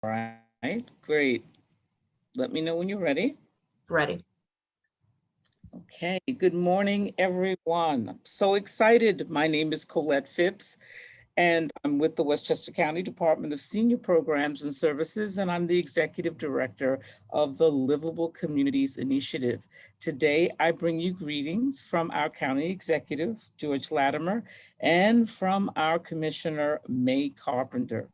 All right, great. Let me know when you're ready. Ready. Okay, good morning, everyone. I'm so excited. My name is Colette Phipps, and I'm with the Westchester County Department of Senior Programs and Services, and I'm the Executive Director of the Livable Communities Initiative. Today, I bring you greetings from our County Executive, George Latimer, and from our Commissioner, May Carpenter.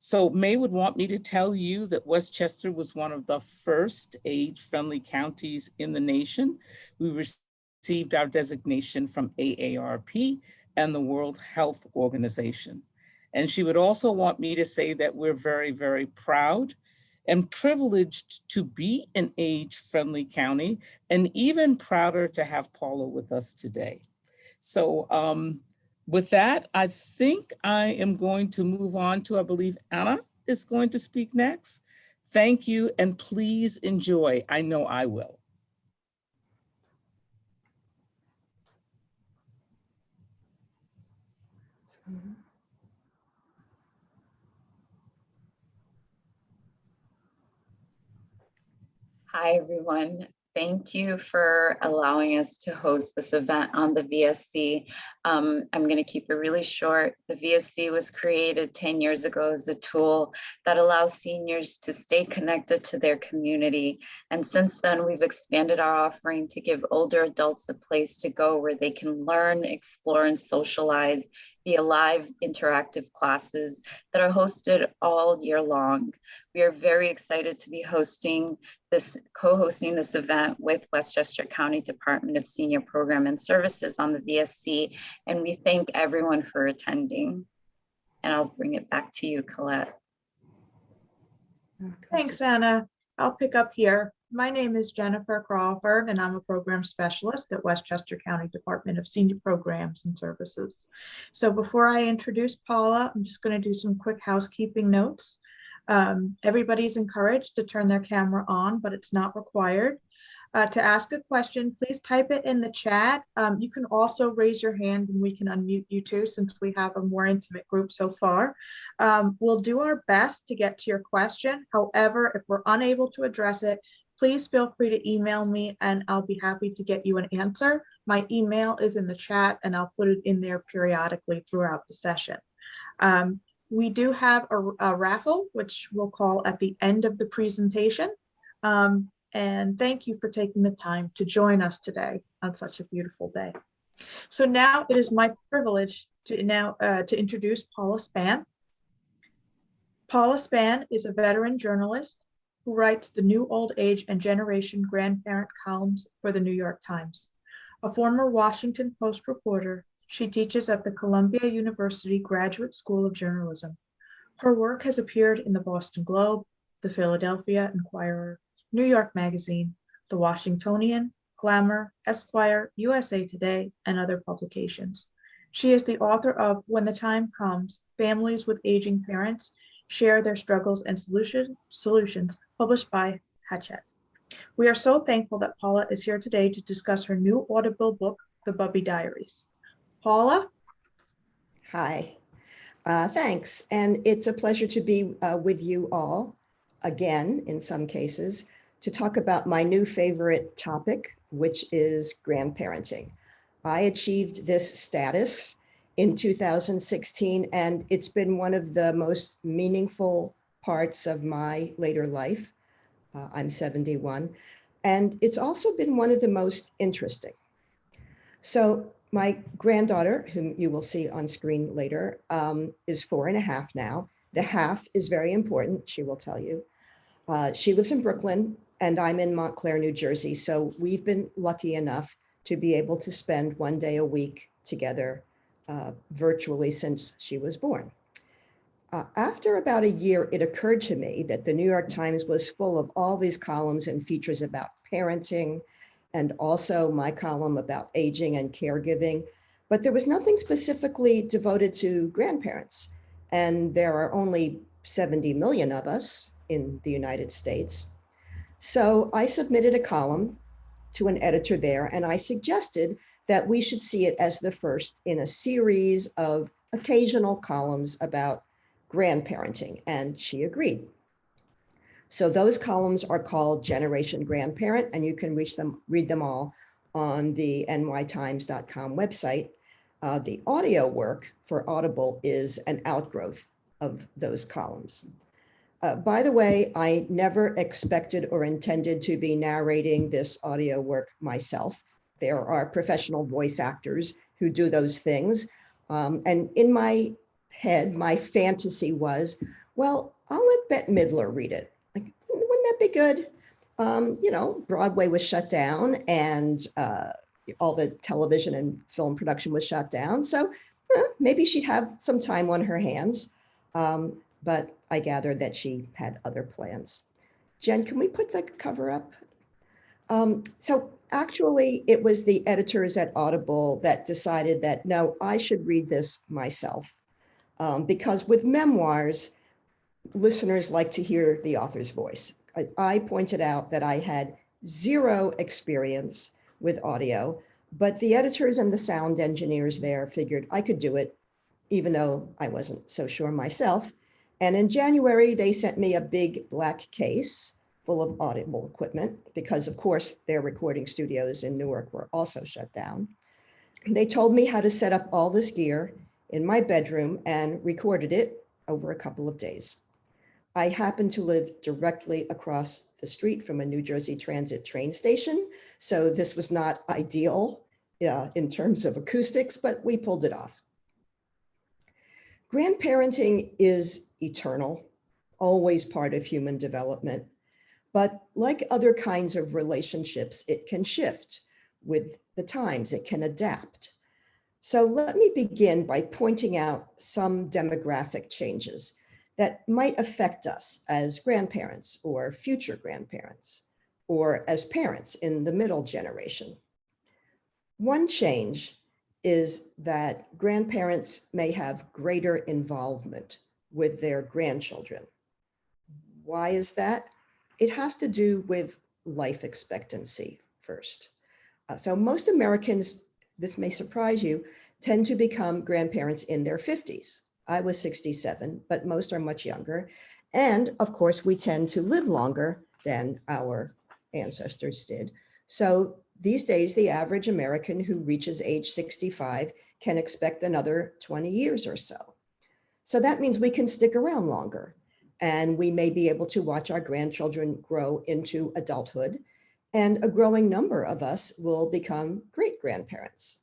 So May would want me to tell you that Westchester was one of the first age-friendly counties in the nation. We received our designation from AARP and the World Health Organization. And she would also want me to say that we're very, very proud and privileged to be an age-friendly county, and even prouder to have Paula with us today. So with that, I think I am going to move on to, I believe Anna is going to speak next. Thank you, and please enjoy. I know I will. Hi, everyone. Thank you for allowing us to host this event on the VSC. I'm going to keep it really short. The VSC was created 10 years ago as a tool that allows seniors to stay connected to their community. And since then, we've expanded our offering to give older adults a place to go where they can learn, explore, and socialize via live interactive classes that are hosted all year long. We are very excited to be co-hosting this event with Westchester County Department of Senior Program and Services on the VSC, and we thank everyone for attending. And I'll bring it back to you, Colette. Thanks, Anna. I'll pick up here. My name is Jennifer Crawford, and I'm a program specialist at Westchester County Department of Senior Programs and Services. So before I introduce Paula, I'm just going to do some quick housekeeping notes. Everybody's encouraged to turn their camera on, but it's not required. To ask a question, please type it in the chat. You can also raise your hand and we can unmute you too, since we have a more intimate group so far. We'll do our best to get to your question. However, if we're unable to address it, please feel free to email me and I'll be happy to get you an answer. My email is in the chat and I'll put it in there periodically throughout the session. We do have a raffle, which we'll call at the end of the presentation. And thank you for taking the time to join us today on such a beautiful day. So now it is my privilege to introduce Paula Spann. Paula Spann is a veteran journalist who writes the New Old Age and Generation Grandparent columns for the New York Times. A former Washington Post reporter, she teaches at the Columbia University Graduate School of Journalism. Her work has appeared in the Boston Globe, the Philadelphia Inquirer, New York Magazine, the Washingtonian, Glamour, Esquire, USA Today, and other publications. She is the author of When the Time Comes, Families with Aging Parents Share Their Struggles and Solutions, published by Hachette. We are so thankful that Paula is here today to discuss her new Audible book, The Bubby Diaries. Paula? Hi, thanks. And it's a pleasure to be with you all again, in some cases, to talk about my new favorite topic, which is grandparenting. I achieved this status in 2016, and it's been one of the most meaningful parts of my later life. I'm 71, and it's also been one of the most interesting. So my granddaughter, whom you will see on screen later, is 4.5 now. The half is very important, she will tell you. She lives in Brooklyn and I'm in Montclair, New Jersey. So we've been lucky enough to be able to spend one day a week together virtually since she was born. After about a year, it occurred to me that the New York Times was full of all these columns and features about parenting and also my column about aging and caregiving, but there was nothing specifically devoted to grandparents. And there are only 70 million of us in the United States. So I submitted a column to an editor there, and I suggested that we should see it as the first in a series of occasional columns about grandparenting, and she agreed. So those columns are called Generation Grandparent, and you can read them all on the nytimes.com website. The audio work for Audible is an outgrowth of those columns. By the way, I never expected or intended to be narrating this audio work myself. There are professional voice actors who do those things. And in my head, my fantasy was, well, I'll let Bette Midler read it. Like, wouldn't that be good? You know, Broadway was shut down and all the television and film production was shut down. So maybe she'd have some time on her hands. But I gathered that she had other plans. Jen, can we put the cover up? So actually, it was the editors at Audible that decided that, no, I should read this myself. Because with memoirs, listeners like to hear the author's voice. I pointed out that I had zero experience with audio, but the editors and the sound engineers there figured I could do it, even though I wasn't so sure myself. And in January, they sent me a big black case full of Audible equipment because, of course, their recording studios in Newark were also shut down. They told me how to set up all this gear in my bedroom and recorded it over a couple of days. I happen to live directly across the street from a New Jersey Transit train station, so this was not ideal in terms of acoustics, but we pulled it off. Grandparenting is eternal, always part of human development, but like other kinds of relationships, it can shift with the times, it can adapt. So let me begin by pointing out some demographic changes that might affect us as grandparents or future grandparents, or as parents in the middle generation. One change is that grandparents may have greater involvement with their grandchildren. Why is that? It has to do with life expectancy first. So most Americans, this may surprise you, tend to become grandparents in their 50s. I was 67, but most are much younger. And of course, we tend to live longer than our ancestors did. So these days, the average American who reaches age 65 can expect another 20 years or so. So that means we can stick around longer, and we may be able to watch our grandchildren grow into adulthood, and a growing number of us will become great-grandparents.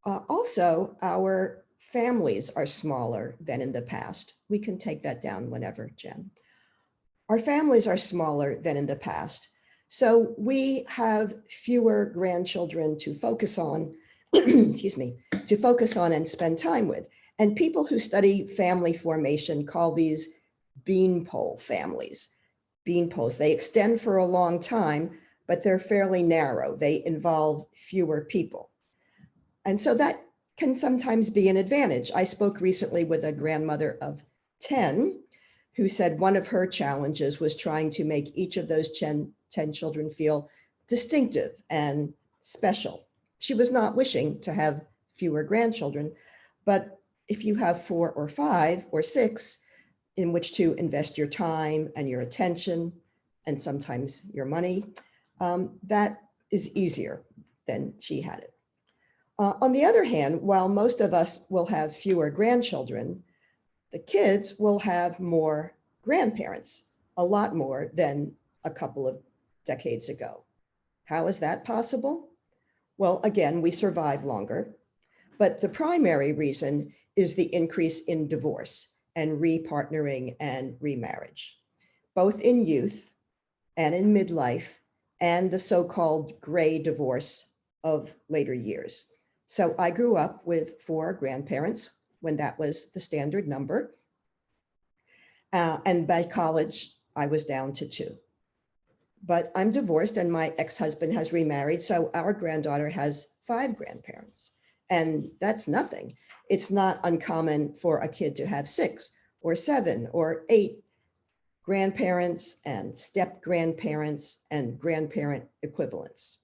Also, our families are smaller than in the past. We can take that down whenever, Jen. Our families are smaller than in the past. So we have fewer grandchildren to focus on, excuse me, to focus on and spend time with. And people who study family formation call these beanpole families. Beanpoles, they extend for a long time, but they're fairly narrow. They involve fewer people. And so that can sometimes be an advantage. I spoke recently with a grandmother of 10 who said one of her challenges was trying to make each of those 10 children feel distinctive and special. She was not wishing to have fewer grandchildren, but if you have 4 or 5 or 6 in which to invest your time and your attention and sometimes your money, that is easier than she had it. On the other hand, while most of us will have fewer grandchildren, the kids will have more grandparents, a lot more than a couple of decades ago. How is that possible? Well, again, we survive longer, but the primary reason is the increase in divorce and repartnering and remarriage, both in youth and in midlife, and the so-called gray divorce of later years. So I grew up with 4 grandparents when that was the standard number. And by college, I was down to 2. But I'm divorced and my ex-husband has remarried, so our granddaughter has 5 grandparents. And that's nothing. It's not uncommon for a kid to have 6 or 7 or 8 grandparents and step-grandparents and grandparent equivalents.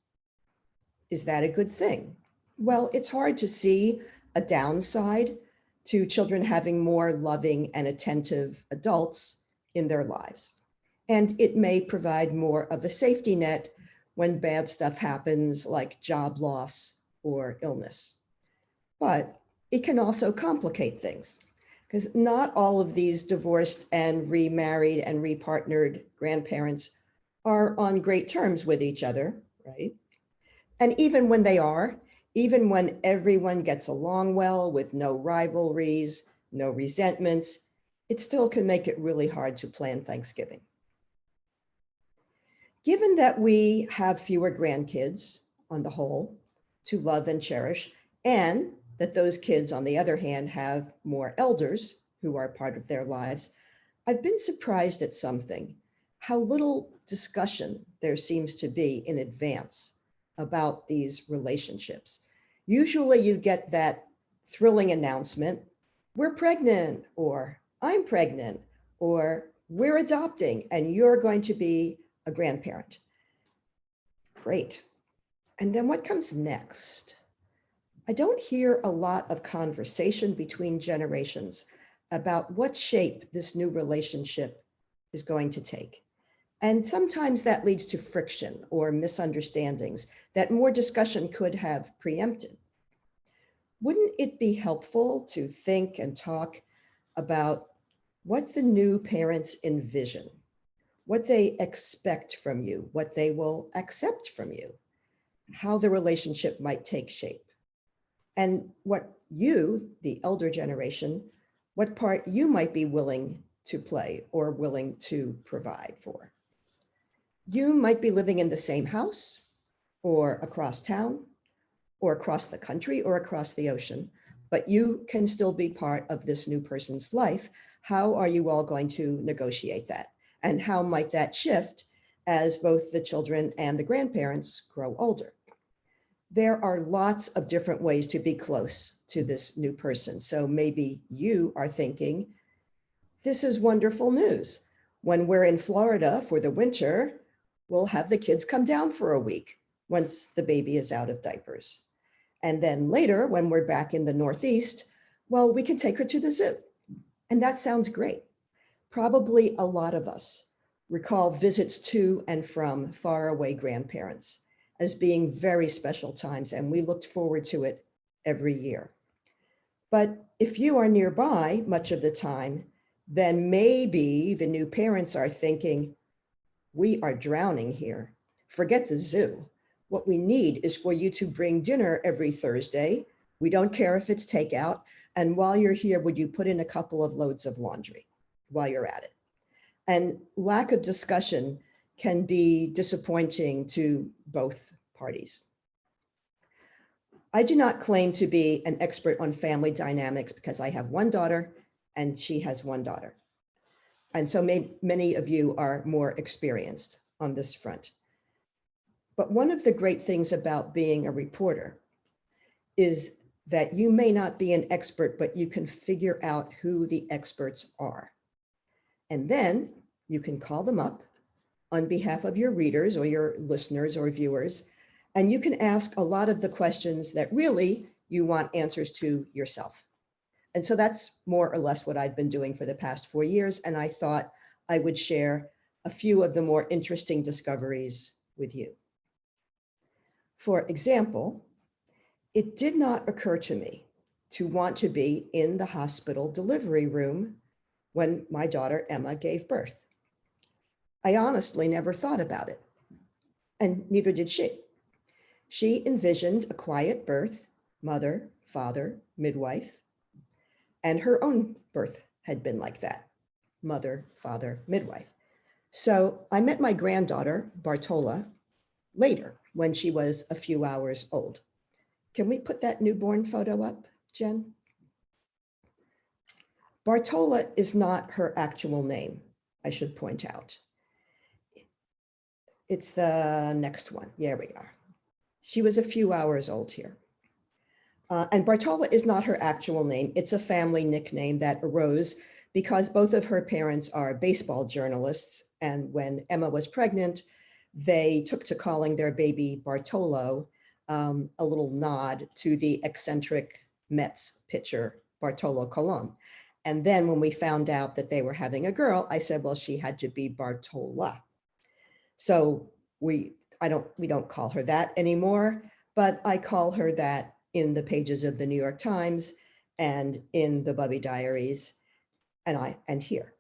Is that a good thing? Well, it's hard to see a downside to children having more loving and attentive adults in their lives. And it may provide more of a safety net when bad stuff happens, like job loss or illness. But it can also complicate things, because not all of these divorced and remarried and repartnered grandparents are on great terms with each other, right? And even when they are, even when everyone gets along well with no rivalries, no resentments, it still can make it really hard to plan Thanksgiving. Given that we have fewer grandkids on the whole to love and cherish, and that those kids, on the other hand, have more elders who are part of their lives, I've been surprised at something, how little discussion there seems to be in advance about these relationships. Usually you get that thrilling announcement, we're pregnant, or I'm pregnant, or we're adopting, and you're going to be a grandparent. Great. And then what comes next? I don't hear a lot of conversation between generations about what shape this new relationship is going to take. And sometimes that leads to friction or misunderstandings that more discussion could have preempted. Wouldn't it be helpful to think and talk about what the new parents envision, what they expect from you, what they will accept from you, how the relationship might take shape, and what you, the elder generation, what part you might be willing to play or willing to provide for. You might be living in the same house, or across town, or across the country, or across the ocean, but you can still be part of this new person's life. How are you all going to negotiate that? And how might that shift as both the children and the grandparents grow older? There are lots of different ways to be close to this new person. So maybe you are thinking, this is wonderful news. When we're in Florida for the winter, we'll have the kids come down for a week once the baby is out of diapers. And then later, when we're back in the Northeast, well, we can take her to the zoo. And that sounds great. Probably a lot of us recall visits to and from faraway grandparents as being very special times, and we looked forward to it every year. But if you are nearby much of the time, then maybe the new parents are thinking, we are drowning here. Forget the zoo. What we need is for you to bring dinner every Thursday. We don't care if it's takeout. And while you're here, would you put in a couple of loads of laundry while you're at it? And lack of discussion can be disappointing to both parties. I do not claim to be an expert on family dynamics because I have one daughter and she has one daughter. And so many of you are more experienced on this front. But one of the great things about being a reporter is that you may not be an expert, but you can figure out who the experts are. And then you can call them up on behalf of your readers or your listeners or viewers, and you can ask a lot of the questions that really you want answers to yourself. And so that's more or less what I've been doing for the past 4 years, and I thought I would share a few of the more interesting discoveries with you. For example, it did not occur to me to want to be in the hospital delivery room when my daughter Emma gave birth. I honestly never thought about it, and neither did she. She envisioned a quiet birth, mother, father, midwife, and her own birth had been like that, mother, father, midwife. So I met my granddaughter, Bartola, later when she was a few hours old. Can we put that newborn photo up, Jen? Bartola is not her actual name, I should point out. It's the next one. There we are. She was a few hours old here. And Bartola is not her actual name. It's a family nickname that arose because both of her parents are baseball journalists. And when Emma was pregnant, they took to calling their baby Bartolo, a little nod to the eccentric Mets pitcher, Bartolo Colon. And then when we found out that they were having a girl, I said, well, she had to be Bartola. So we don't call her that anymore, but I call her that in the pages of the New York Times and in the Bubby Diaries and here.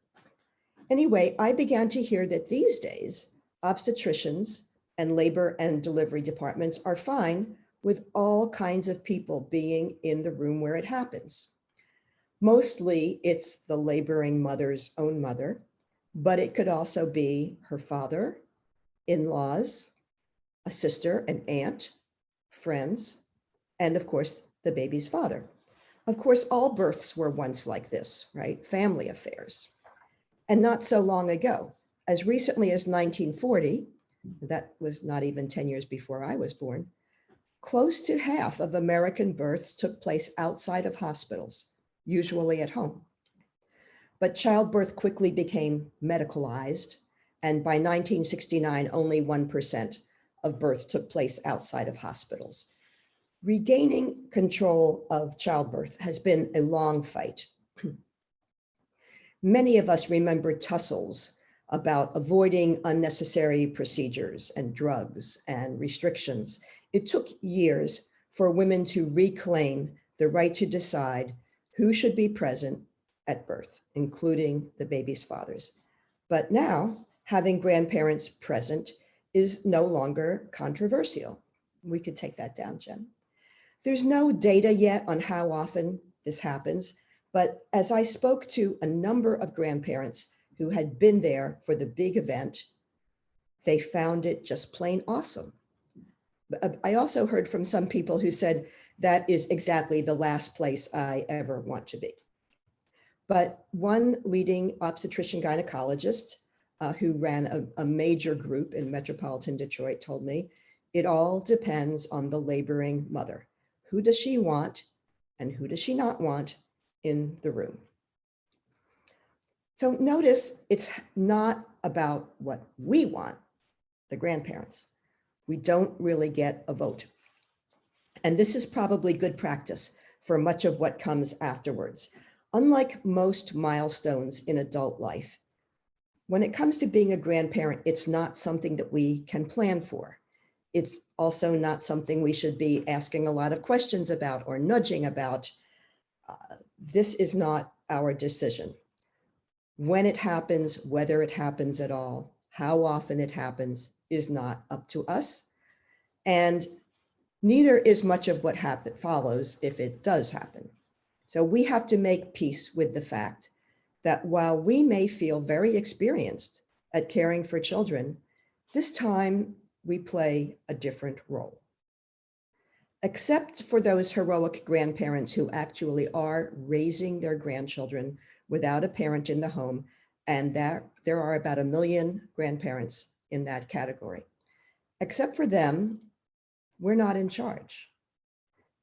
Anyway, I began to hear that these days, obstetricians and labor and delivery departments are fine with all kinds of people being in the room where it happens. Mostly it's the laboring mother's own mother, but it could also be her father, in-laws, a sister, an aunt, friends, and of course, the baby's father. Of course, all births were once like this, right? Family affairs. And not so long ago, as recently as 1940, that was not even 10 years before I was born, close to half of American births took place outside of hospitals, usually at home. But childbirth quickly became medicalized, and by 1969, only 1% of births took place outside of hospitals. Regaining control of childbirth has been a long fight. Many of us remember tussles about avoiding unnecessary procedures and drugs and restrictions. It took years for women to reclaim the right to decide who should be present at birth, including the baby's fathers. But now, having grandparents present is no longer controversial. We could take that down, Jen. There's no data yet on how often this happens, but as I spoke to a number of grandparents who had been there for the big event, they found it just plain awesome. I also heard from some people who said that is exactly the last place I ever want to be. But one leading obstetrician gynecologist who ran a major group in metropolitan Detroit told me, it all depends on the laboring mother. Who does she want and who does she not want in the room? So notice it's not about what we want, the grandparents. We don't really get a vote. And this is probably good practice for much of what comes afterwards. Unlike most milestones in adult life, when it comes to being a grandparent, it's not something that we can plan for. It's also not something we should be asking a lot of questions about or nudging about. This is not our decision. When it happens, whether it happens at all, how often it happens is not up to us. And neither is much of what follows if it does happen. So we have to make peace with the fact that while we may feel very experienced at caring for children, this time we play a different role. Except for those heroic grandparents who actually are raising their grandchildren without a parent in the home, and that there are about 1 million grandparents in that category. Except for them, we're not in charge.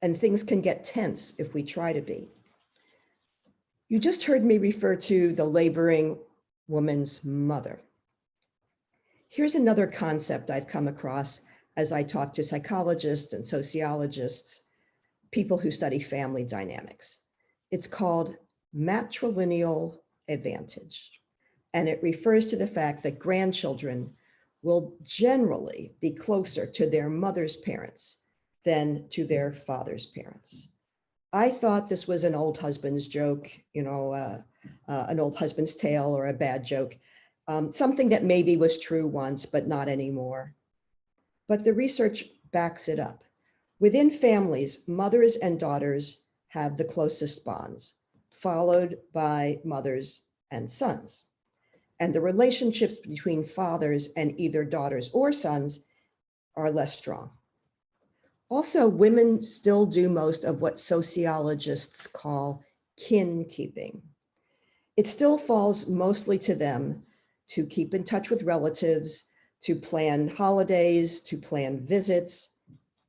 And things can get tense if we try to be. You just heard me refer to the laboring woman's mother. Here's another concept I've come across as I talk to psychologists and sociologists, people who study family dynamics. It's called matrilineal advantage. And it refers to the fact that grandchildren will generally be closer to their mother's parents than to their father's parents. I thought this was an old husband's joke, an old husband's tale or a bad joke, something that maybe was true once, but not anymore. But the research backs it up. Within families, mothers and daughters have the closest bonds, followed by mothers and sons. And the relationships between fathers and either daughters or sons are less strong. Also, women still do most of what sociologists call kin keeping. It still falls mostly to them to keep in touch with relatives, to plan holidays, to plan visits.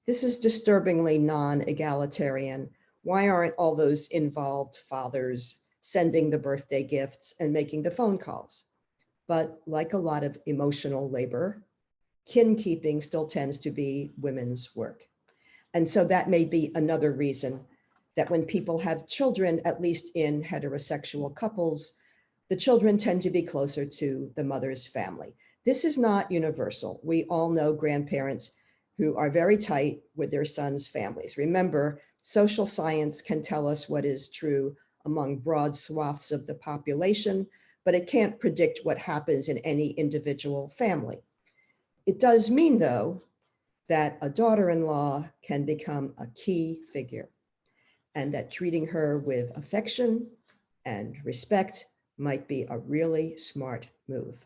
This is disturbingly non-egalitarian. Why aren't all those involved fathers sending the birthday gifts and making the phone calls? But like a lot of emotional labor, kin keeping still tends to be women's work. And so that may be another reason that when people have children, at least in heterosexual couples, the children tend to be closer to the mother's family. This is not universal. We all know grandparents who are very tight with their sons' families. Remember, social science can tell us what is true among broad swaths of the population, but it can't predict what happens in any individual family. It does mean, though, that a daughter-in-law can become a key figure, and that treating her with affection and respect might be a really smart move.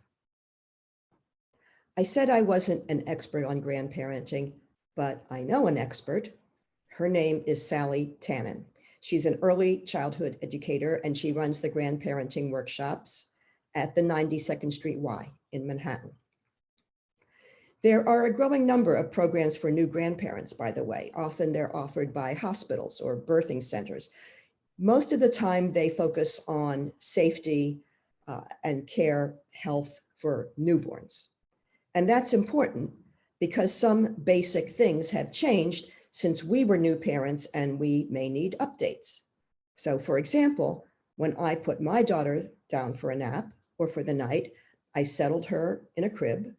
I said I wasn't an expert on grandparenting, but I know an expert. Her name is Sally Tannen. She's an early childhood educator, and she runs the grandparenting workshops at the 92nd Street Y in Manhattan. There are a growing number of programs for new grandparents, by the way. Often they're offered by hospitals or birthing centers. Most of the time they focus on safety and care health for newborns. And that's important because some basic things have changed since we were new parents and we may need updates. So for example, when I put my daughter down for a nap or for the night, I settled her in a crib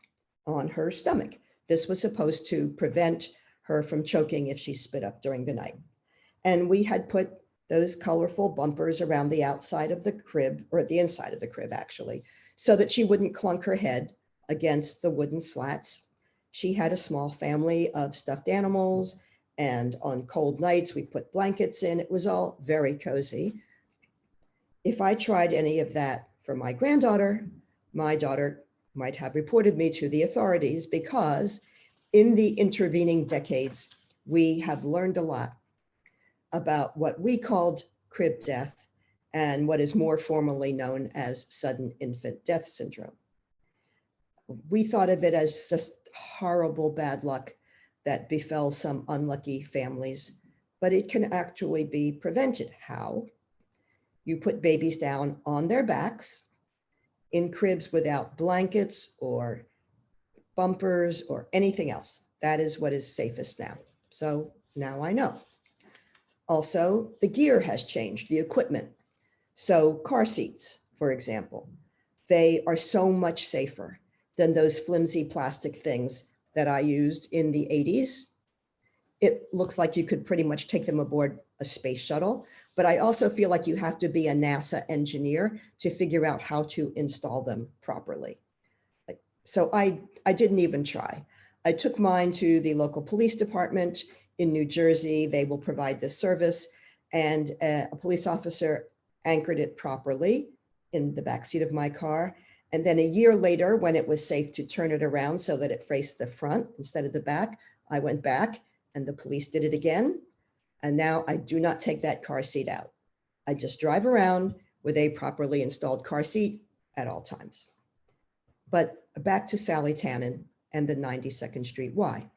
on her stomach. This was supposed to prevent her from choking if she spit up during the night. And we had put those colorful bumpers around the outside of the crib, or the inside of the crib actually, so that she wouldn't clunk her head against the wooden slats. She had a small family of stuffed animals, and on cold nights we put blankets in. It was all very cozy. If I tried any of that for my granddaughter, my daughter might have reported me to the authorities, because in the intervening decades, we have learned a lot about what we called crib death and what is more formally known as sudden infant death syndrome. We thought of it as just horrible bad luck that befell some unlucky families, but it can actually be prevented. How? You put babies down on their backs in cribs without blankets or bumpers or anything else. That is what is safest now. So now I know. Also, the gear has changed, the equipment. So car seats, for example, they are so much safer than those flimsy plastic things that I used in the 80s. It looks like you could pretty much take them aboard a space shuttle, but I also feel like you have to be a NASA engineer to figure out how to install them properly. So I didn't even try. I took mine to the local police department in New Jersey. They will provide this service, and a police officer anchored it properly in the backseat of my car. And then a year later, when it was safe to turn it around so that it faced the front instead of the back, I went back and the police did it again. And now I do not take that car seat out. I just drive around with a properly installed car seat at all times. But back to Sally Tannen and the 92nd Street Y.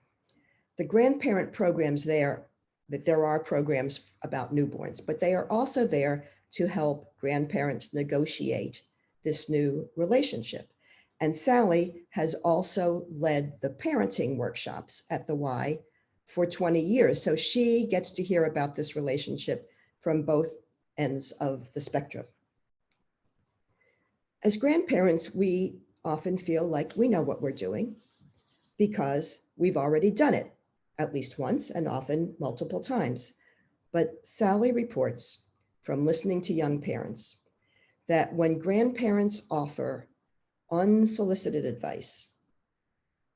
The grandparent programs there, that there are programs about newborns, but they are also there to help grandparents negotiate this new relationship. And Sally has also led the parenting workshops at the Y for 20 years. So she gets to hear about this relationship from both ends of the spectrum. As grandparents, we often feel like we know what we're doing because we've already done it at least once and often multiple times. But Sally reports from listening to young parents that when grandparents offer unsolicited advice,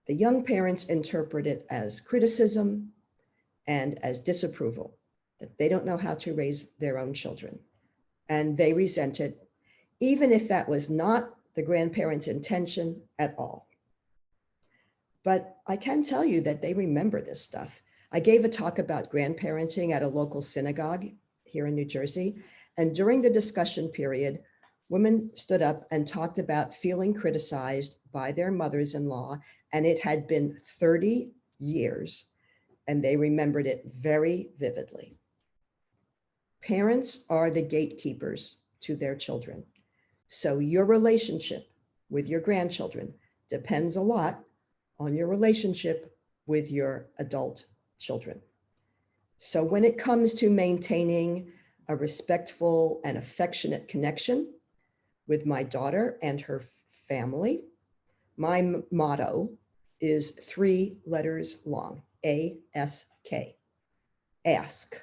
the young parents interpret it as criticism and as disapproval, that they don't know how to raise their own children. And they resent it, even if that was not the grandparents' intention at all. But I can tell you that they remember this stuff. I gave a talk about grandparenting at a local synagogue here in New Jersey. And during the discussion period, women stood up and talked about feeling criticized by their mothers-in-law, and it had been 30 years, and they remembered it very vividly. Parents are the gatekeepers to their children. So your relationship with your grandchildren depends a lot on your relationship with your adult children. So when it comes to maintaining a respectful and affectionate connection with my daughter and her family, my motto is 3 letters long, ASK, ask.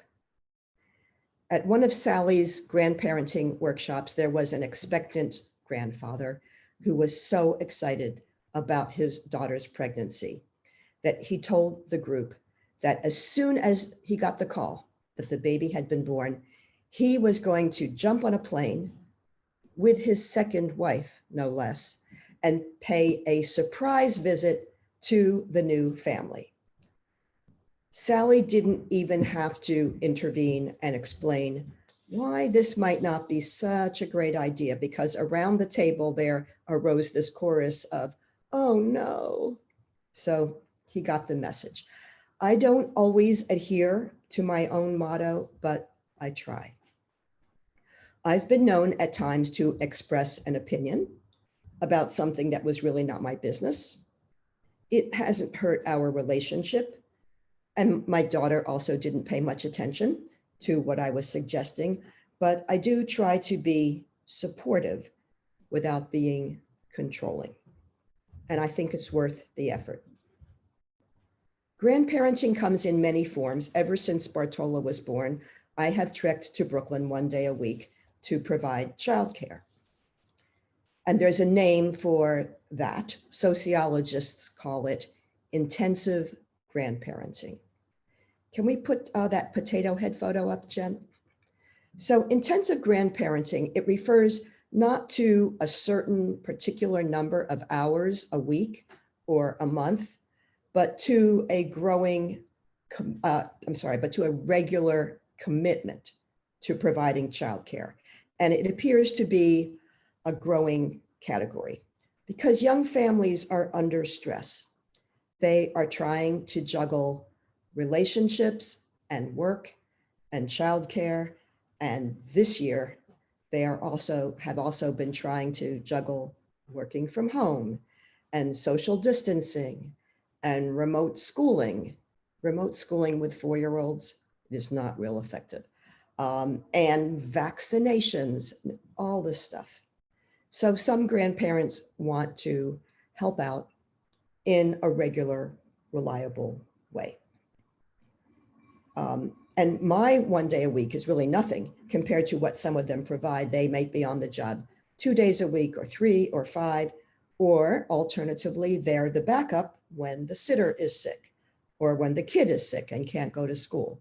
At one of Sally's grandparenting workshops, there was an expectant grandfather who was so excited about his daughter's pregnancy that he told the group that as soon as he got the call that the baby had been born, he was going to jump on a plane with his second wife, no less, and pay a surprise visit to the new family. Sally didn't even have to intervene and explain why this might not be such a great idea, because around the table there arose this chorus of, "Oh no." So he got the message. I don't always adhere to my own motto, but I try. I've been known at times to express an opinion about something that was really not my business. It hasn't hurt our relationship. And my daughter also didn't pay much attention to what I was suggesting, but I do try to be supportive without being controlling. And I think it's worth the effort. Grandparenting comes in many forms. Ever since Bartola was born, I have trekked to Brooklyn 1 day a week to provide childcare. And there's a name for that. Sociologists call it intensive grandparenting. Can we put that potato head photo up, Jen? So intensive grandparenting, it refers not to a certain particular number of hours a week or a month, but to a regular commitment to providing childcare. And it appears to be a growing category because young families are under stress. They are trying to juggle relationships and work and childcare. And this year, they have also been trying to juggle working from home and social distancing and remote schooling. Remote schooling with 4-year-olds is not real effective. And vaccinations, all this stuff. So some grandparents want to help out in a regular, reliable way. And my 1 day a week is really nothing compared to what some of them provide. They might be on the job 2 days a week or 3 or 5, or alternatively, they're the backup when the sitter is sick, or when the kid is sick and can't go to school,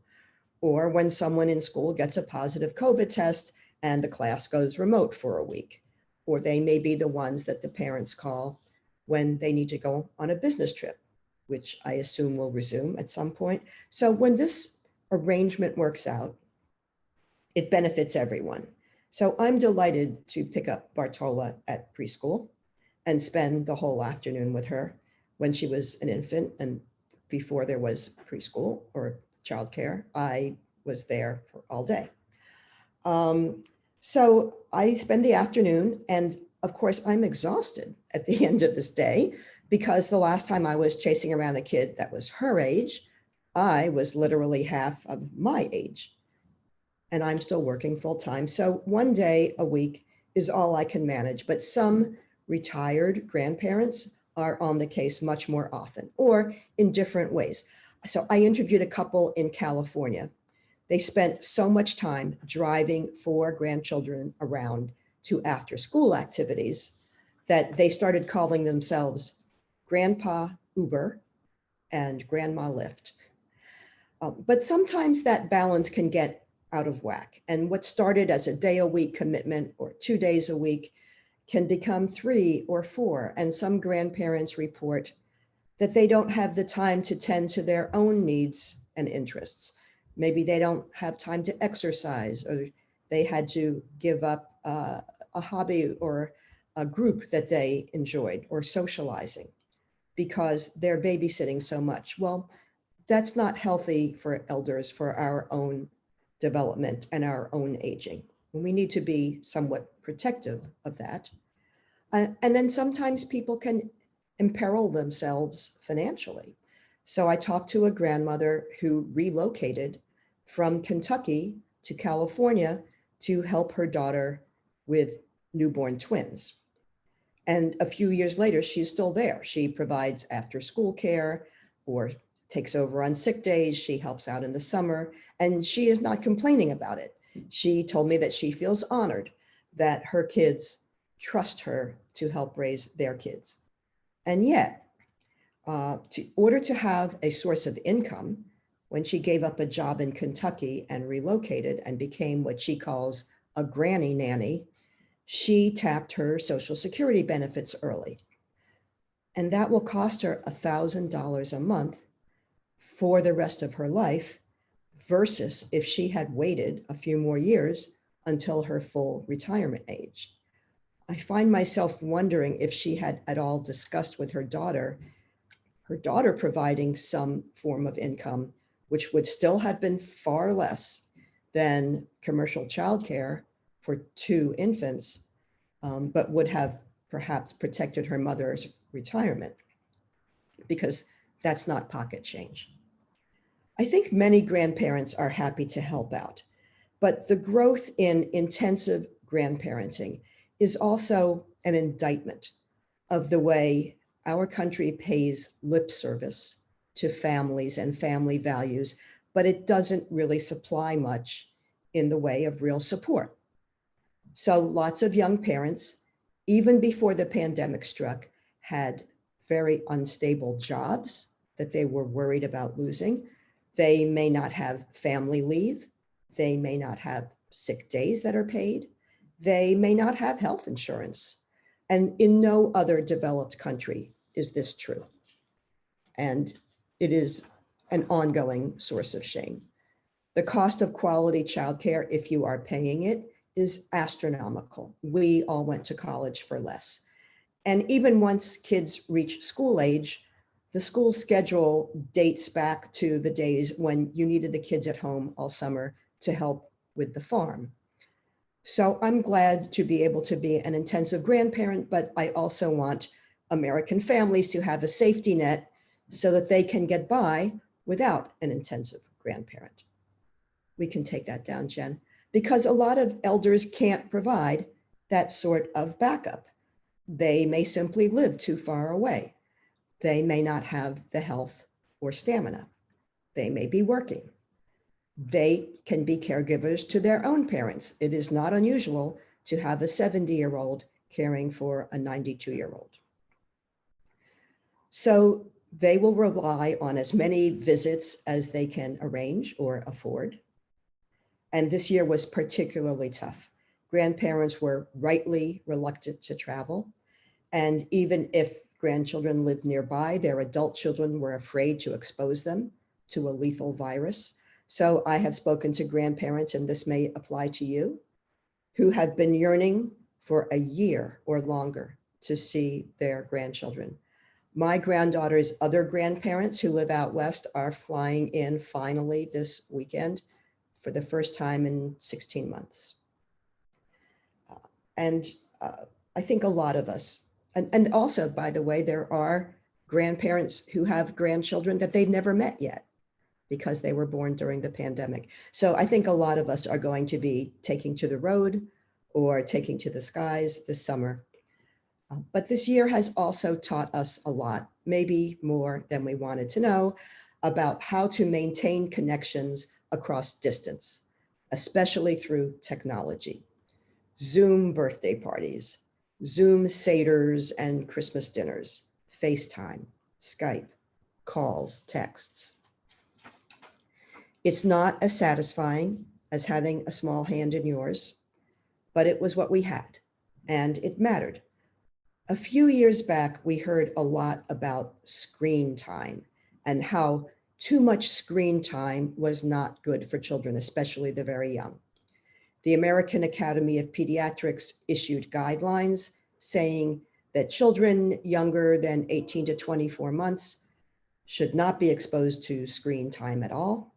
or when someone in school gets a positive COVID test and the class goes remote for a week, or they may be the ones that the parents call when they need to go on a business trip, which I assume will resume at some point. So when this arrangement works out, it benefits everyone. So I'm delighted to pick up Bartola at preschool and spend the whole afternoon with her when she was an infant and before there was preschool or childcare. I was there for all day. So I spend the afternoon, and of course I'm exhausted at the end of this day because the last time I was chasing around a kid that was her age, I was literally half of my age and I'm still working full time. So 1 day a week is all I can manage, but some retired grandparents are on the case much more often or in different ways. So I interviewed a couple in California. They spent so much time driving 4 grandchildren around to after school activities that they started calling themselves Grandpa Uber and Grandma Lyft. But sometimes that balance can get out of whack. And what started as a day a week commitment or 2 days a week can become 3 or 4. And some grandparents report that they don't have the time to tend to their own needs and interests. Maybe they don't have time to exercise, or they had to give up a hobby or a group that they enjoyed, or socializing because they're babysitting so much. Well, that's not healthy for elders, for our own development and our own aging. And we need to be somewhat protective of that. And then sometimes people can imperil themselves financially. So I talked to a grandmother who relocated from Kentucky to California to help her daughter with newborn twins. And a few years later, she's still there. She provides after school care or takes over on sick days. She helps out in the summer, and she is not complaining about it. She told me that she feels honored that her kids trust her to help raise their kids. And yet, in order to have a source of income, when she gave up a job in Kentucky and relocated and became what she calls a granny nanny, she tapped her Social Security benefits early. And that will cost her $1,000 a month for the rest of her life, versus if she had waited a few more years until her full retirement age. I find myself wondering if she had at all discussed with her daughter providing some form of income, which would still have been far less than commercial childcare for 2 infants, but would have perhaps protected her mother's retirement, because that's not pocket change. I think many grandparents are happy to help out, but the growth in intensive grandparenting is also an indictment of the way our country pays lip service to families and family values, but it doesn't really supply much in the way of real support. So lots of young parents, even before the pandemic struck, had very unstable jobs that they were worried about losing. They may not have family leave. They may not have sick days that are paid. They may not have health insurance. And in no other developed country is this true. And it is an ongoing source of shame. The cost of quality childcare, if you are paying it, is astronomical. We all went to college for less. And even once kids reach school age, the school schedule dates back to the days when you needed the kids at home all summer to help with the farm. So I'm glad to be able to be an intensive grandparent, but I also want American families to have a safety net so that they can get by without an intensive grandparent. We can take that down, Jen, because a lot of elders can't provide that sort of backup. They may simply live too far away. They may not have the health or stamina. They may be working. They can be caregivers to their own parents. It is not unusual to have a 70-year-old caring for a 92-year-old. So they will rely on as many visits as they can arrange or afford. And this year was particularly tough. Grandparents were rightly reluctant to travel. And even if grandchildren lived nearby, their adult children were afraid to expose them to a lethal virus. So I have spoken to grandparents, and this may apply to you, who have been yearning for a year or longer to see their grandchildren. My granddaughter's other grandparents who live out west are flying in finally this weekend for the first time in 16 months. I think a lot of us, and also, by the way, there are grandparents who have grandchildren that they've never met yet because they were born during the pandemic. So I think a lot of us are going to be taking to the road or taking to the skies this summer. But this year has also taught us a lot, maybe more than we wanted to know, about how to maintain connections across distance, especially through technology. Zoom birthday parties, Zoom seders and Christmas dinners, FaceTime, Skype, calls, texts. It's not as satisfying as having a small hand in yours, but it was what we had, and it mattered. A few years back, we heard a lot about screen time and how too much screen time was not good for children, especially the very young. The American Academy of Pediatrics issued guidelines saying that children younger than 18 to 24 months should not be exposed to screen time at all,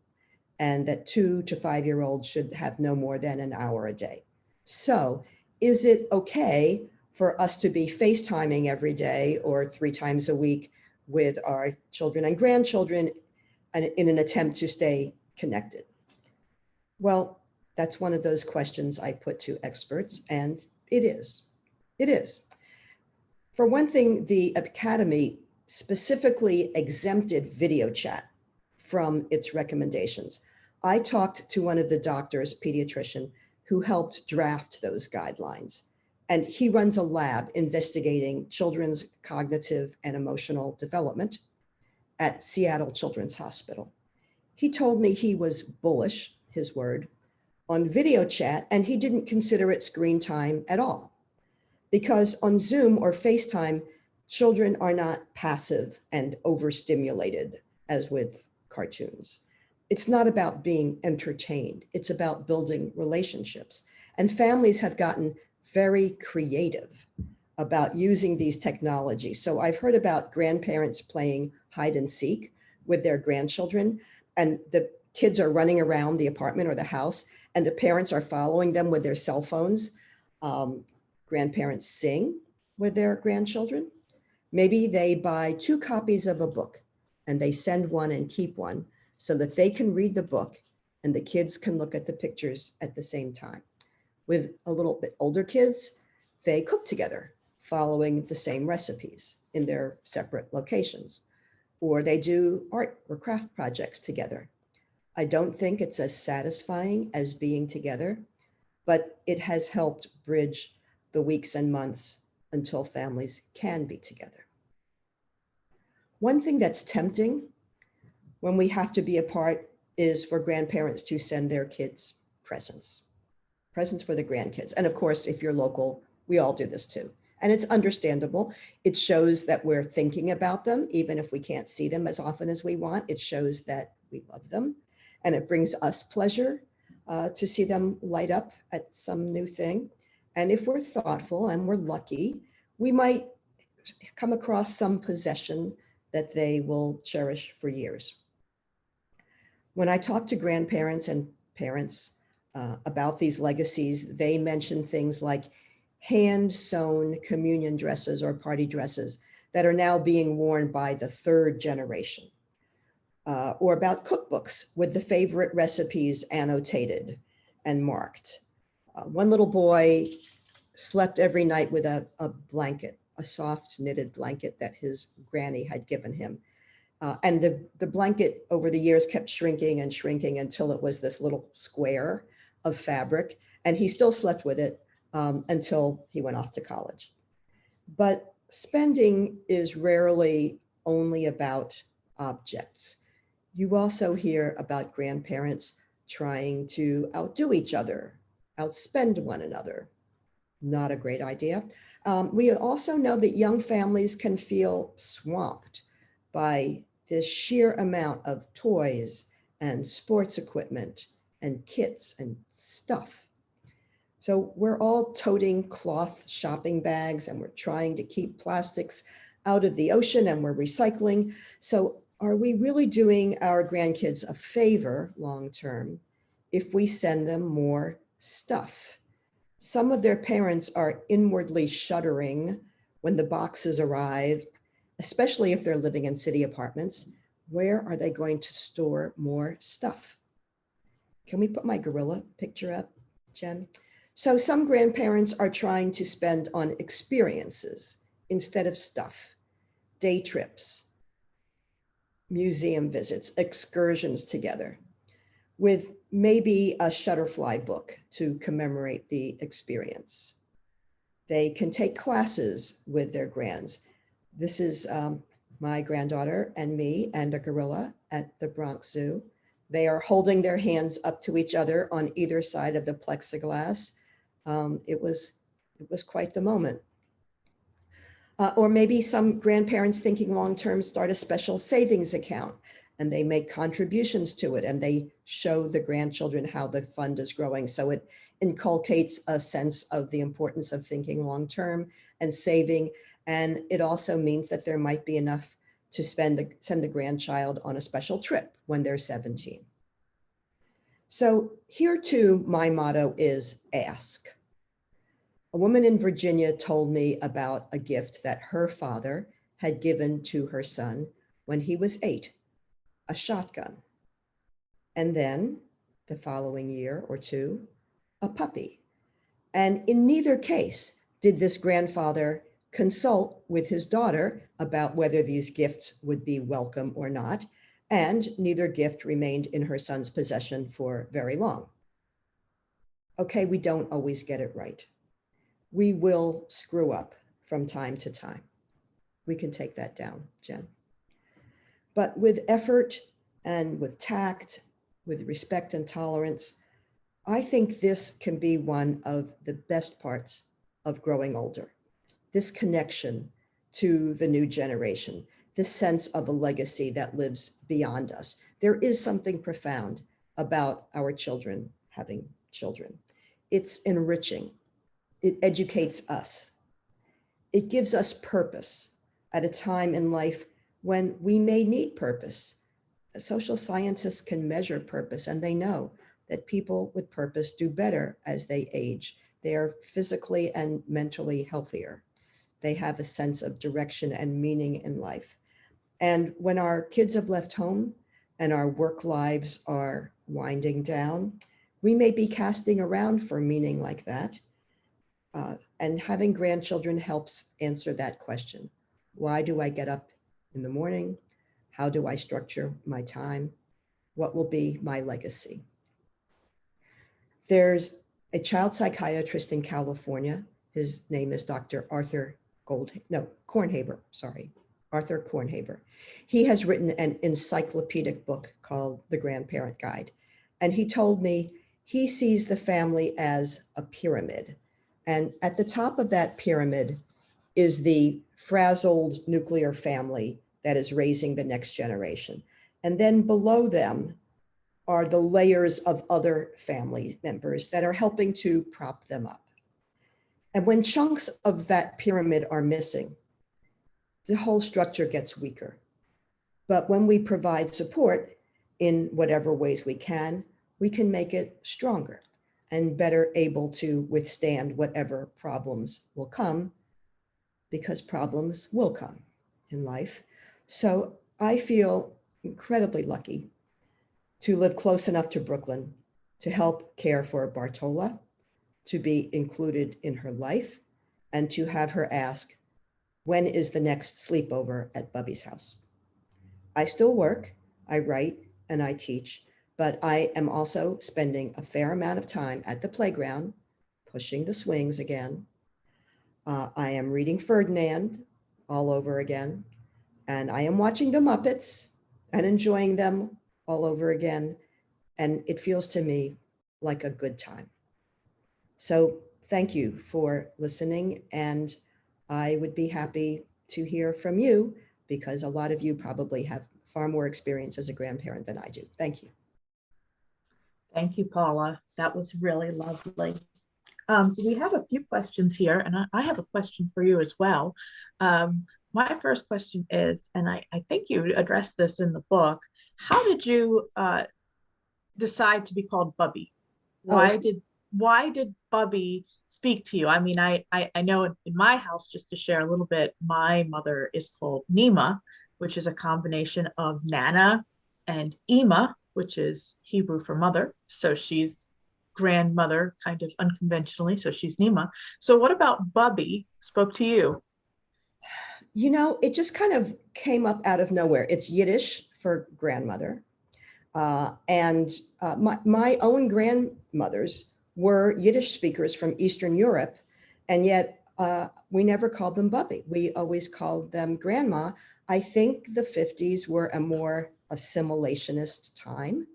and that 2 to 5-year-olds should have no more than an hour a day. So is it okay for us to be FaceTiming every day or 3 times a week with our children and grandchildren in an attempt to stay connected? Well, that's one of those questions I put to experts, and it is. It is. For one thing, the Academy specifically exempted video chat from its recommendations. I talked to one of the doctors, pediatrician, who helped draft those guidelines. And he runs a lab investigating children's cognitive and emotional development at Seattle Children's Hospital. He told me he was bullish, his word, on video chat, and he didn't consider it screen time at all. Because on Zoom or FaceTime, children are not passive and overstimulated as with cartoons. It's not about being entertained. It's about building relationships. And families have gotten very creative about using these technologies. So I've heard about grandparents playing hide and seek with their grandchildren, and the kids are running around the apartment or the house, and the parents are following them with their cell phones. Grandparents sing with their grandchildren. Maybe they buy 2 copies of a book and they send one and keep one so that they can read the book and the kids can look at the pictures at the same time. With a little bit older kids, they cook together following the same recipes in their separate locations, or they do art or craft projects together. I don't think it's as satisfying as being together, but it has helped bridge the weeks and months until families can be together. One thing that's tempting when we have to be apart is for grandparents to send their kids presents for the grandkids. And of course, if you're local, we all do this too. And it's understandable. It shows that we're thinking about them, even if we can't see them as often as we want. It shows that we love them. And it brings us pleasure to see them light up at some new thing. And if we're thoughtful and we're lucky, we might come across some possession that they will cherish for years. When I talk to grandparents and parents about these legacies, they mention things like hand-sewn communion dresses or party dresses that are now being worn by the 3rd generation, or about cookbooks with the favorite recipes annotated and marked. One little boy slept every night with a blanket, a soft knitted blanket that his granny had given him. And the blanket over the years kept shrinking and shrinking until it was this little square of fabric. And he still slept with it until he went off to college. But spending is rarely only about objects. You also hear about grandparents trying to outdo each other, outspend one another. Not a great idea. We also know that young families can feel swamped by this sheer amount of toys and sports equipment and kits and stuff. So we're all toting cloth shopping bags and we're trying to keep plastics out of the ocean and we're recycling. So are we really doing our grandkids a favor long-term if we send them more stuff? Some of their parents are inwardly shuddering when the boxes arrive, especially if they're living in city apartments. Where are they going to store more stuff? Can we put my gorilla picture up, Jen? So some grandparents are trying to spend on experiences instead of stuff, day trips, museum visits, excursions together, with maybe a Shutterfly book to commemorate the experience. They can take classes with their grands. This is my granddaughter and me and a gorilla at the Bronx Zoo. They are holding their hands up to each other on either side of the plexiglass. It was quite the moment. Or maybe some grandparents thinking long-term start a special savings account and they make contributions to it and they show the grandchildren how the fund is growing. So it inculcates a sense of the importance of thinking long-term and saving. And it also means that there might be enough to send the grandchild on a special trip when they're 17. So here too, my motto is ask. A woman in Virginia told me about a gift that her father had given to her son when he was 8, a shotgun. And then the following year or two, a puppy. And in neither case did this grandfather consult with his daughter about whether these gifts would be welcome or not, and neither gift remained in her son's possession for very long. Okay, we don't always get it right. We will screw up from time to time. We can take that down, Jen. But with effort and with tact, with respect and tolerance, I think this can be one of the best parts of growing older. This connection to the new generation, this sense of a legacy that lives beyond us. There is something profound about our children having children. It's enriching. It educates us. It gives us purpose at a time in life when we may need purpose. Social scientists can measure purpose, and they know that people with purpose do better as they age. They are physically and mentally healthier. They have a sense of direction and meaning in life. And when our kids have left home and our work lives are winding down, we may be casting around for meaning like that. And having grandchildren helps answer that question. Why do I get up in the morning? How do I structure my time? What will be my legacy? There's a child psychiatrist in California. His name is Dr. Arthur Kornhaber. He has written an encyclopedic book called The Grandparent Guide. And he told me he sees the family as a pyramid. And at the top of that pyramid is the frazzled nuclear family that is raising the next generation. And then below them are the layers of other family members that are helping to prop them up. And when chunks of that pyramid are missing, the whole structure gets weaker. But when we provide support in whatever ways we can make it stronger and better able to withstand whatever problems will come, because problems will come in life. So I feel incredibly lucky to live close enough to Brooklyn to help care for Bartola, to be included in her life, and to have her ask, when is the next sleepover at Bubby's house? I still work, I write, and I teach, but I am also spending a fair amount of time at the playground, pushing the swings again. I am reading Ferdinand all over again, and I am watching the Muppets and enjoying them all over again. And it feels to me like a good time. So thank you for listening. And I would be happy to hear from you, because a lot of you probably have far more experience as a grandparent than I do. Thank you. Thank you, Paula. That was really lovely. We have a few questions here, and I have a question for you as well. My first question is, and I think you addressed this in the book, how did you decide to be called Bubby? Why did Bubby speak to you? I mean, I know in my house, just to share a little bit, my mother is called Nima, which is a combination of Nana and Ima, which is Hebrew for mother. So she's grandmother kind of unconventionally. So she's Nima. So what about Bubby spoke to you? You know, it just kind of came up out of nowhere. It's Yiddish for grandmother. My own grandmothers were Yiddish speakers from Eastern Europe, and yet we never called them Bubby. We always called them grandma. I think the 50s were a more assimilationist time,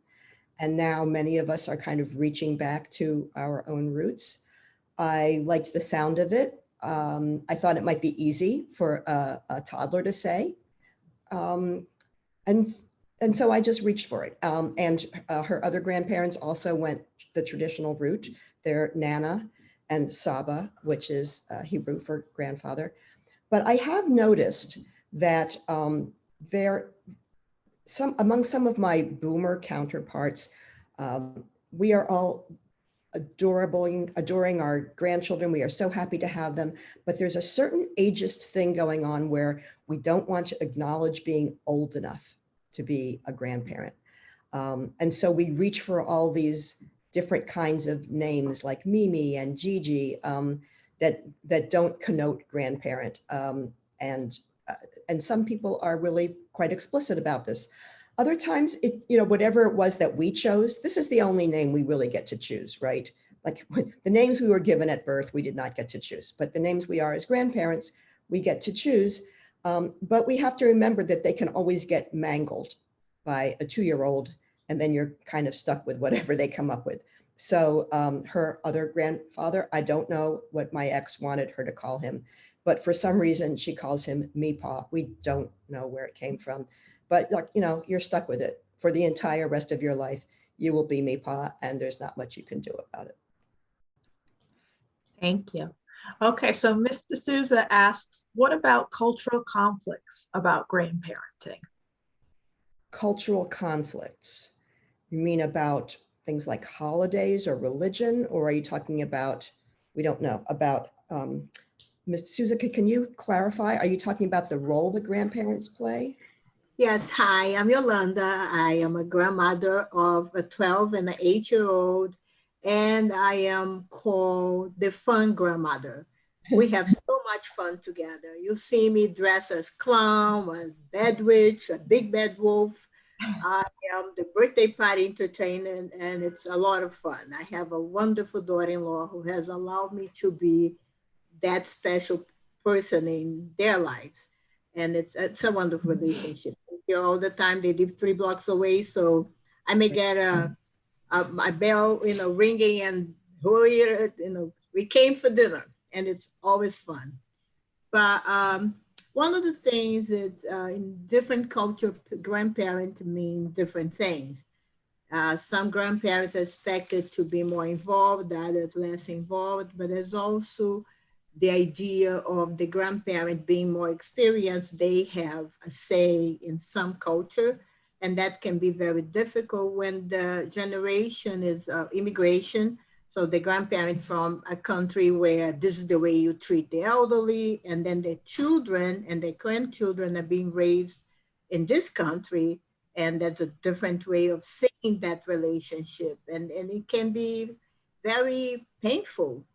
and now many of us are kind of reaching back to our own roots. I liked the sound of it. I thought it might be easy for a toddler to say. And so I just reached for it. Her other grandparents also went the traditional route. They're Nana and Saba, which is Hebrew for grandfather. But I have noticed that among some of my boomer counterparts, we are all adoring our grandchildren. We are so happy to have them, but there's a certain ageist thing going on where we don't want to acknowledge being old enough to be a grandparent. And so we reach for all these different kinds of names like Mimi and Gigi that don't connote grandparent. And some people are really quite explicit about this. Other times, whatever it was that we chose, this is the only name we really get to choose, right? Like the names we were given at birth, we did not get to choose, but the names we are as grandparents, we get to choose. But we have to remember that they can always get mangled by a 2-year-old, and then you're kind of stuck with whatever they come up with. So her other grandfather, I don't know what my ex wanted her to call him, but for some reason she calls him Meepaw. We don't know where it came from, but you're stuck with it for the entire rest of your life. You will be Meepaw, and there's not much you can do about it. Thank you. Okay, so Ms. D'Souza asks, what about cultural conflicts about grandparenting? Cultural conflicts. You mean about things like holidays or religion, or are you talking about, we don't know, about, Ms. D'Souza, can you clarify? Are you talking about the role the grandparents play? Yes, hi, I'm Yolanda. I am a grandmother of a 12 and an 8-year-old, and I am called the fun grandmother. We have so much fun together. You see me dressed as clown, a bed witch, a big bad wolf. I am the birthday party entertainer, and it's a lot of fun. I have a wonderful daughter-in-law who has allowed me to be that special person in their lives. And it's a wonderful relationship. Here all the time. They live 3 blocks away. So I may get my bell, ringing, and we came for dinner, and it's always fun. But one of the things is in different culture, grandparent mean different things. Some grandparents are expected to be more involved, others less involved, but there's also the idea of the grandparent being more experienced. They have a say in some culture, and that can be very difficult when the generation is immigration. So the grandparents from a country where this is the way you treat the elderly, and then their children and their grandchildren are being raised in this country, and that's a different way of seeing that relationship. And it can be very painful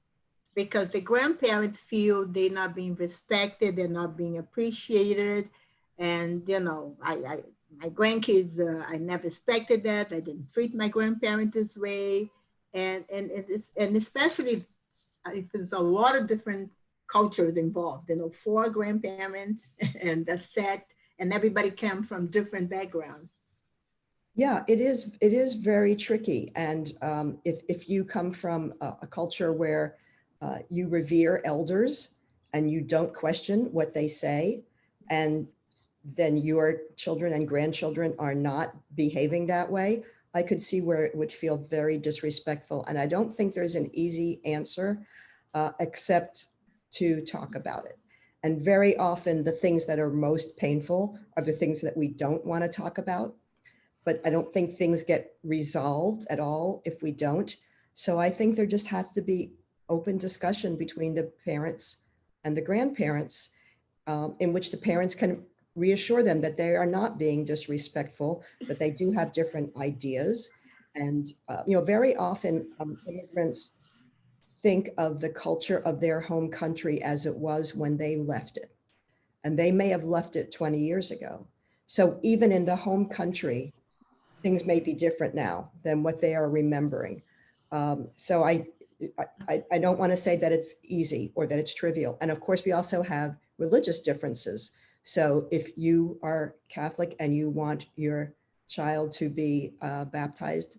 because the grandparents feel they're not being respected, they're not being appreciated. And, my grandkids, I never expected that. I didn't treat my grandparents this way. And especially if there's a lot of different cultures involved, 4 grandparents and the fact, and everybody came from different backgrounds. Yeah, it is very tricky. And if you come from a culture where you revere elders and you don't question what they say, and then your children and grandchildren are not behaving that way, I could see where it would feel very disrespectful. And I don't think there's an easy answer except to talk about it. And very often the things that are most painful are the things that we don't want to talk about. But I don't think things get resolved at all if we don't. So I think there just has to be open discussion between the parents and the grandparents in which the parents can reassure them that they are not being disrespectful, but they do have different ideas. And, very often immigrants think of the culture of their home country as it was when they left it. And they may have left it 20 years ago. So even in the home country, things may be different now than what they are remembering. So I don't want to say that it's easy or that it's trivial. And of course, we also have religious differences. So if you are Catholic and you want your child to be baptized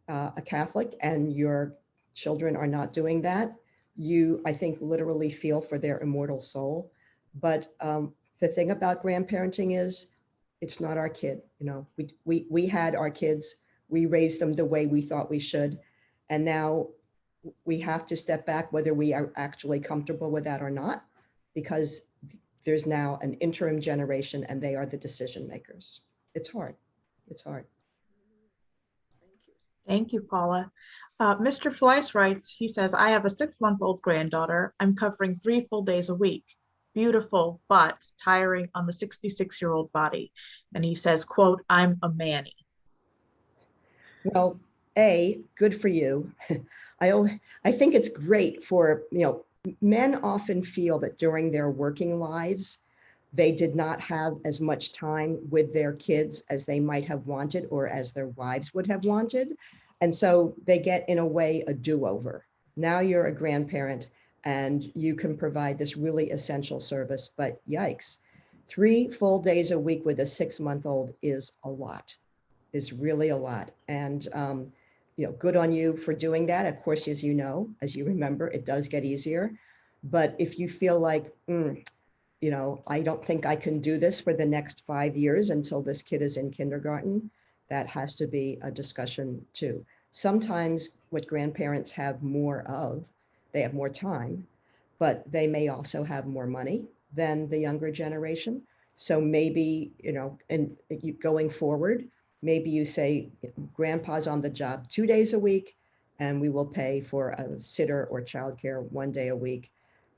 a Catholic and your children are not doing that, you, I think, literally feel for their immortal soul. But the thing about grandparenting is it's not our kid. We had our kids, we raised them the way we thought we should. And now we have to step back, whether we are actually comfortable with that or not, because there's now an interim generation and they are the decision makers. It's hard. It's hard. Thank you, Paula. Mr. Fleiss writes, he says, I have a 6-month-old granddaughter. I'm covering 3 full days a week. Beautiful, but tiring on the 66-year-old body. And he says, quote, I'm a Manny. Well, good for you. I think it's great for, men often feel that during their working lives, they did not have as much time with their kids as they might have wanted or as their wives would have wanted. And so they get, in a way, a do-over. Now you're a grandparent and you can provide this really essential service, but yikes, 3 full days a week with a 6-month-old is a lot, is really a lot. And, good on you for doing that. Of course, as you remember, it does get easier. But if you feel like, I don't think I can do this for the next 5 years until this kid is in kindergarten, that has to be a discussion too. Sometimes what grandparents have more of, they have more time, but they may also have more money than the younger generation. So maybe, and going forward, maybe you say, grandpa's on the job 2 days a week, and we will pay for a sitter or childcare 1 day a week,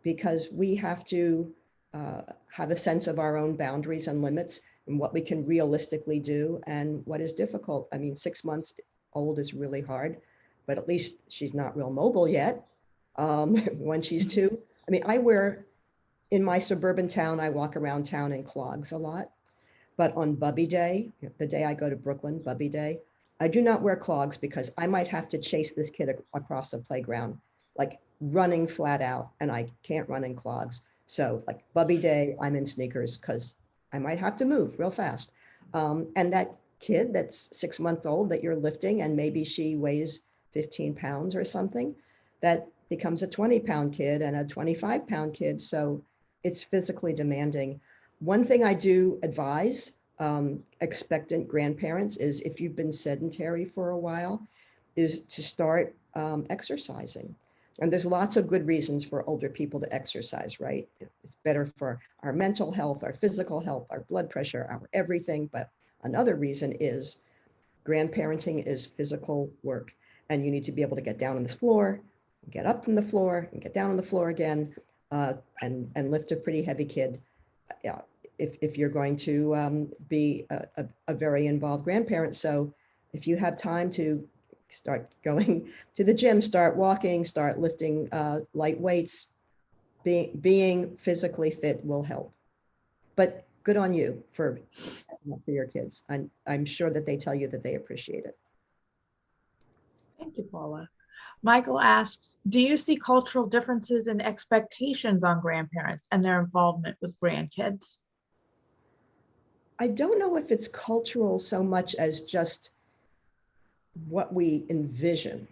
because we have to have a sense of our own boundaries and limits and what we can realistically do and what is difficult. I mean, 6 months old is really hard, but at least she's not real mobile yet. When she's 2, I mean, in my suburban town, I walk around town in clogs a lot. But on Bubby Day, the day I go to Brooklyn, Bubby Day, I do not wear clogs because I might have to chase this kid across a playground, like running flat out, and I can't run in clogs. So like Bubby Day, I'm in sneakers because I might have to move real fast. And that kid that's 6 months old that you're lifting, and maybe she weighs 15 pounds or something, that becomes a 20-pound kid and a 25-pound kid. So it's physically demanding. One thing I do advise expectant grandparents is, if you've been sedentary for a while, is to start exercising. And there's lots of good reasons for older people to exercise, right? It's better for our mental health, our physical health, our blood pressure, our everything. But another reason is grandparenting is physical work, and you need to be able to get down on this floor, get up from the floor, and get down on the floor again, and lift a pretty heavy kid. Yeah, if you're going to be a very involved grandparent. So if you have time to start going to the gym, start walking, start lifting light weights, being physically fit will help. But good on you for stepping up for your kids. I'm sure that they tell you that they appreciate it. Thank you, Paula. Michael asks, do you see cultural differences in expectations on grandparents and their involvement with grandkids? I don't know if it's cultural so much as just what we envision.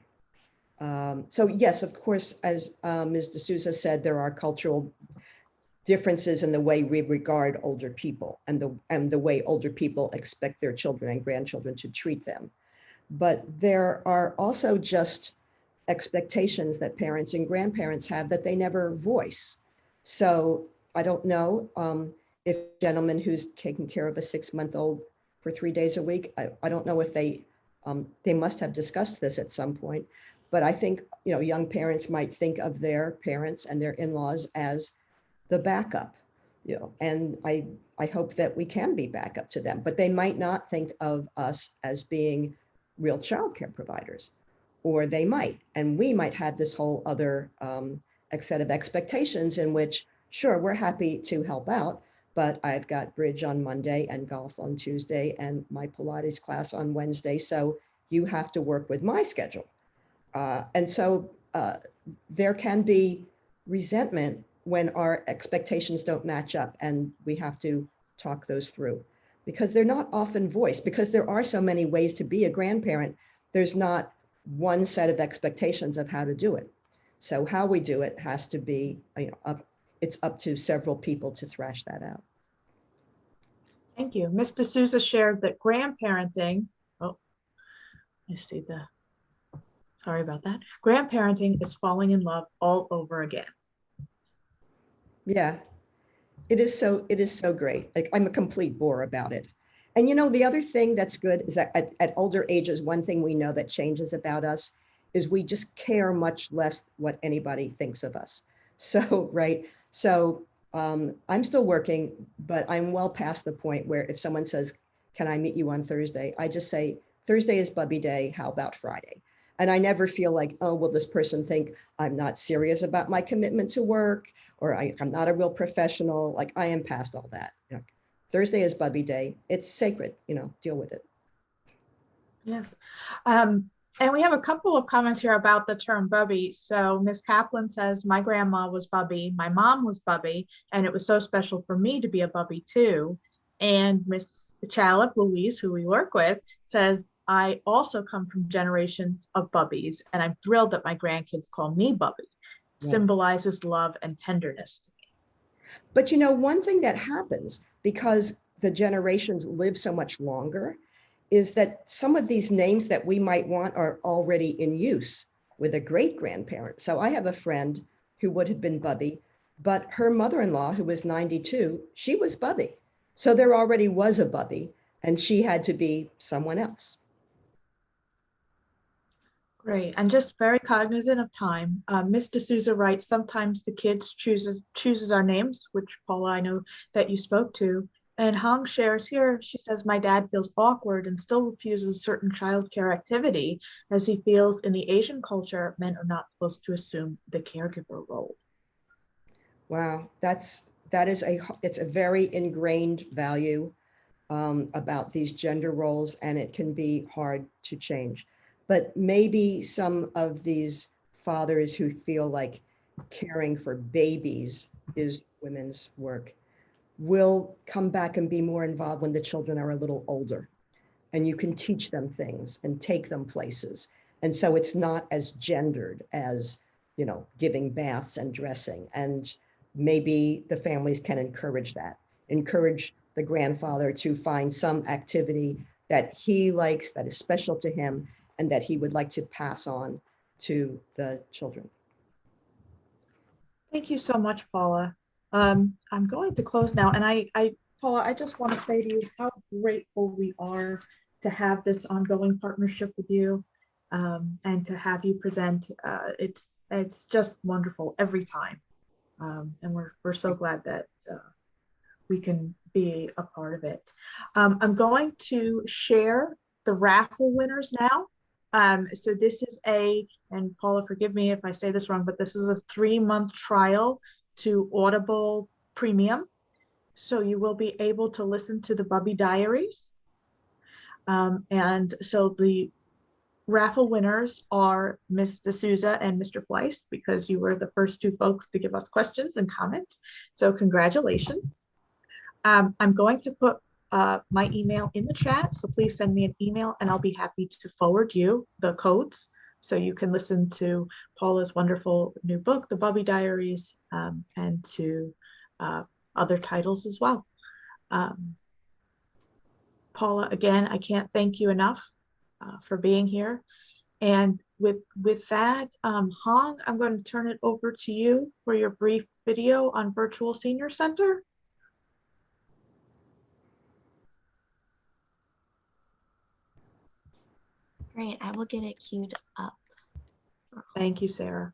So yes, of course, as Ms. D'Souza said, there are cultural differences in the way we regard older people and the way older people expect their children and grandchildren to treat them. But there are also just expectations that parents and grandparents have that they never voice. So I don't know if a gentleman who's taking care of a 6-month-old for 3 days a week, I don't know if they must have discussed this at some point, but I think, young parents might think of their parents and their in-laws as the backup, and I hope that we can be backup to them, but they might not think of us as being real childcare providers, or they might, and we might have this whole other set of expectations in which, sure, we're happy to help out, but I've got bridge on Monday and golf on Tuesday and my Pilates class on Wednesday, so you have to work with my schedule. And so there can be resentment when our expectations don't match up, and we have to talk those through, because they're not often voiced, because there are so many ways to be a grandparent. There's not one set of expectations of how to do it. So how we do it has to be, it's up to several people to thrash that out. Thank you. Ms. D'Souza shared that grandparenting, sorry about that. Grandparenting is falling in love all over again. Yeah, it is so great. Like, I'm a complete bore about it. And the other thing that's good is that at older ages, one thing we know that changes about us is we just care much less what anybody thinks of us. So, right. So I'm still working, but I'm well past the point where if someone says, can I meet you on Thursday? I just say, Thursday is Bubby Day. How about Friday? And I never feel like, oh, will this person think I'm not serious about my commitment to work, or I'm not a real professional? Like, I am past all that. You know, Thursday is Bubby Day. It's sacred, you know, deal with it. Yeah. And we have a couple of comments here about the term Bubby. So Ms. Kaplan says, my grandma was Bubby, my mom was Bubby, and it was so special for me to be a Bubby too. And Ms. Chalip Louise, who we work with, says, I also come from generations of Bubbies, and I'm thrilled that my grandkids call me Bubby. Yeah. Symbolizes love and tenderness to me. But you know, one thing that happens because the generations live so much longer is that some of these names that we might want are already in use with a great grandparent. So I have a friend who would have been Bubby, but her mother-in-law, who was 92, she was Bubby. So there already was a Bubby, and she had to be someone else. Great, and just very cognizant of time. Ms. D'Souza writes, sometimes the kids chooses our names, which Paula, I know that you spoke to. And Hong shares here, she says, my dad feels awkward and still refuses certain childcare activity as he feels in the Asian culture, men are not supposed to assume the caregiver role. Wow, it's a very ingrained value about these gender roles, and it can be hard to change. But maybe some of these fathers who feel like caring for babies is women's work will come back and be more involved when the children are a little older, and you can teach them things and take them places. And so it's not as gendered as, you know, giving baths and dressing. And maybe the families can encourage that, encourage the grandfather to find some activity that he likes, that is special to him, and that he would like to pass on to the children. Thank you so much, Paula. I'm going to close now. And Paula, I just want to say to you how grateful we are to have this ongoing partnership with you and to have you present. It's just wonderful every time. And we're so glad that we can be a part of it. I'm going to share the raffle winners now. So this is and Paula, forgive me if I say this wrong, but this is a 3-month trial to Audible Premium. So you will be able to listen to the Bubby Diaries. And so the raffle winners are Ms. D'Souza and Mr. Fleiss, because you were the first 2 folks to give us questions and comments. So congratulations. I'm going to put my email in the chat, so please send me an email and I'll be happy to forward you the codes so you can listen to Paula's wonderful new book, The Bubby Diaries, and to other titles as well. Paula, again, I can't thank you enough for being here. And with that, Hong, I'm going to turn it over to you for your brief video on Virtual Senior Center. Great, I will get it queued up. Thank you, Sarah.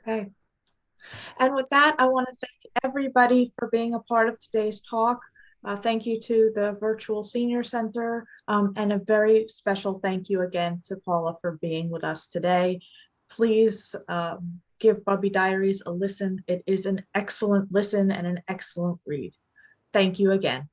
Okay. And with that, I want to thank everybody for being a part of today's talk. Thank you to the Virtual Senior Center, and a very special thank you again to Paula for being with us today. Please give Bubby Diaries a listen. It is an excellent listen and an excellent read. Thank you again.